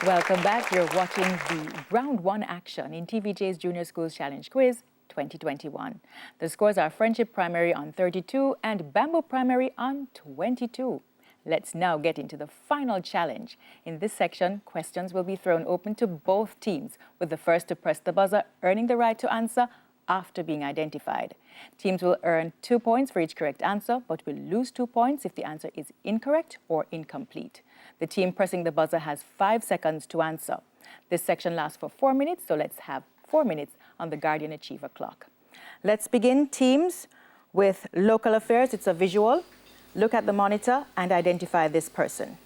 Welcome back. You're watching the Round 1 action in TVJ's Junior Schools Challenge Quiz 2021. The scores are Friendship Primary on 32 and Bamboo Primary on 22. Let's now get into the final challenge. In this section, questions will be thrown open to both teams, with the first to press the buzzer earning the right to answer after being identified. Teams will earn 2 points for each correct answer, but will lose 2 points if the answer is incorrect or incomplete. The team pressing the buzzer has 5 seconds to answer. This section lasts for 4 minutes, so let's have 4 minutes on the Guardian Achiever clock. Let's begin, teams, with local affairs. It's a visual. Look at the monitor and identify this person.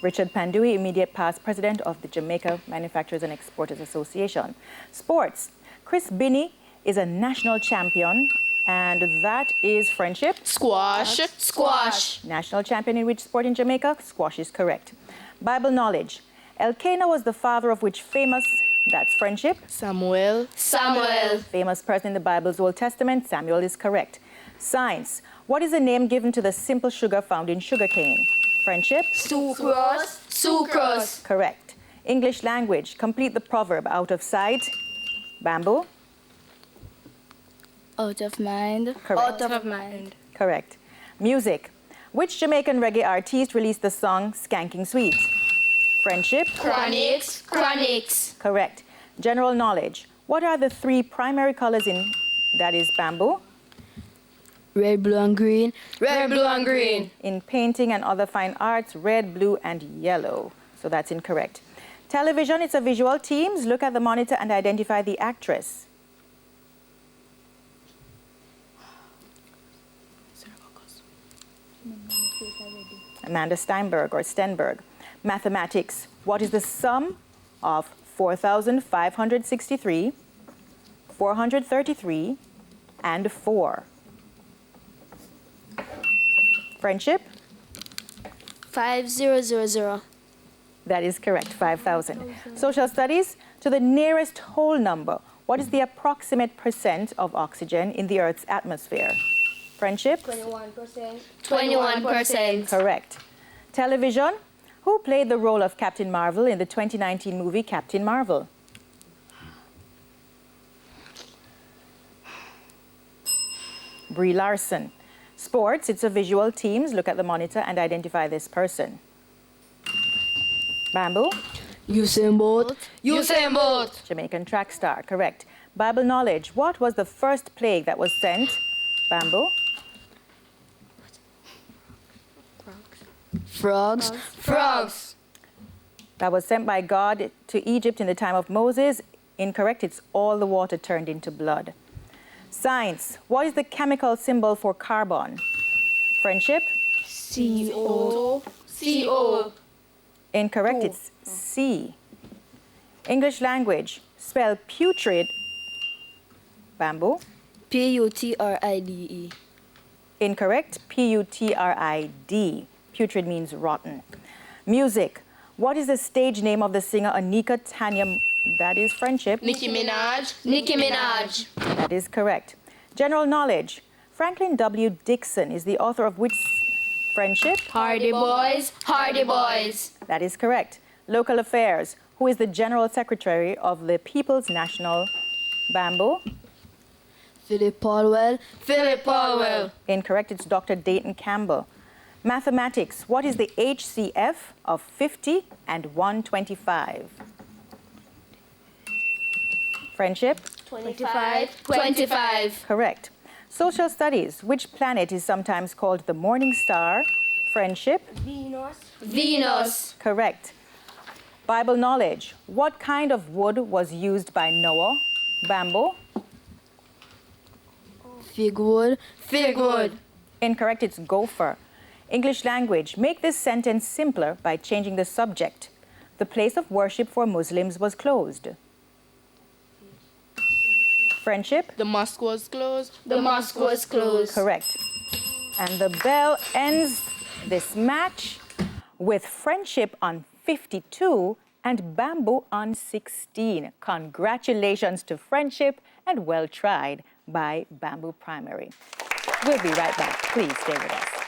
Richard Pandui, immediate past president of the Jamaica Manufacturers and Exporters Association. Sports, Chris Binney is a national champion, and that is friendship. Squash. Squash. National champion in which sport in Jamaica? Squash is correct. Bible knowledge, Elkanah was the father of which famous, that's friendship. Samuel. Samuel. Famous person in the Bible's Old Testament, Samuel is correct. Science, what is the name given to the simple sugar found in sugarcane? Friendship. Sucrose. Sucrose. Correct. English language, complete the proverb, out of sight. Bamboo. Out of mind. Correct. Out of mind. Correct. Music, which Jamaican reggae artist released the song Skanking Sweet? Friendship. Chronics. Chronics. Correct. General knowledge, what are the 3 primary colors in, that is bamboo? Red, blue, and green. Red, blue, and green. In painting and other fine arts, red, blue, and yellow. So that's incorrect. Television, it's a visual. Teams, look at the monitor and identify the actress. Amanda Steinberg or Stenberg. Mathematics, what is the sum of 4,563, 433, and 4? Friendship? 5000. That is correct, 5,000. Social studies, to the nearest whole number, what is the approximate percent of oxygen in the Earth's atmosphere? Friendship? 21%. 21%. Correct. Television, who played the role of Captain Marvel in the 2019 movie Captain Marvel? Brie Larson. Sports, it's a visual. Teams, look at the monitor and identify this person. Bamboo. Usain Bolt. Usain Bolt. Jamaican track star, correct. Bible knowledge, what was the first plague that was sent? Bamboo. Frogs. Frogs. That was sent by God to Egypt in the time of Moses. Incorrect, it's all the water turned into blood. Science, what is the chemical symbol for carbon? Friendship? CO. CO. Incorrect, it's C. English language, spell putrid. Bamboo. PUTRIDE. Incorrect, PUTRID. Putrid means rotten. Music, what is the stage name of the singer Anika Tanya? That is friendship. Nicki Minaj. Nicki Minaj. That is correct. General knowledge, Franklin W. Dixon is the author of which friendship? Hardy Boys. Hardy Boys. That is correct. Local affairs, who is the General Secretary of the People's National? Bamboo. Philip Palwell. Philip Palwell. Incorrect, it's Dr. Dayton Campbell. Mathematics, what is the HCF of 50 and 125? Friendship? 25. 25. Correct. Social studies, which planet is sometimes called the morning star? Friendship? Venus. Venus. Correct. Bible knowledge, what kind of wood was used by Noah? Bamboo? Fig wood. Fig wood. Incorrect, it's gopher. English language, make this sentence simpler by changing the subject. The place of worship for Muslims was closed. Friendship? The mosque was closed. The mosque was closed. Correct. And the bell ends this match with friendship on 52 and bamboo on 16. Congratulations to friendship and well tried by Bamboo Primary. We'll be right back. Please stay with us.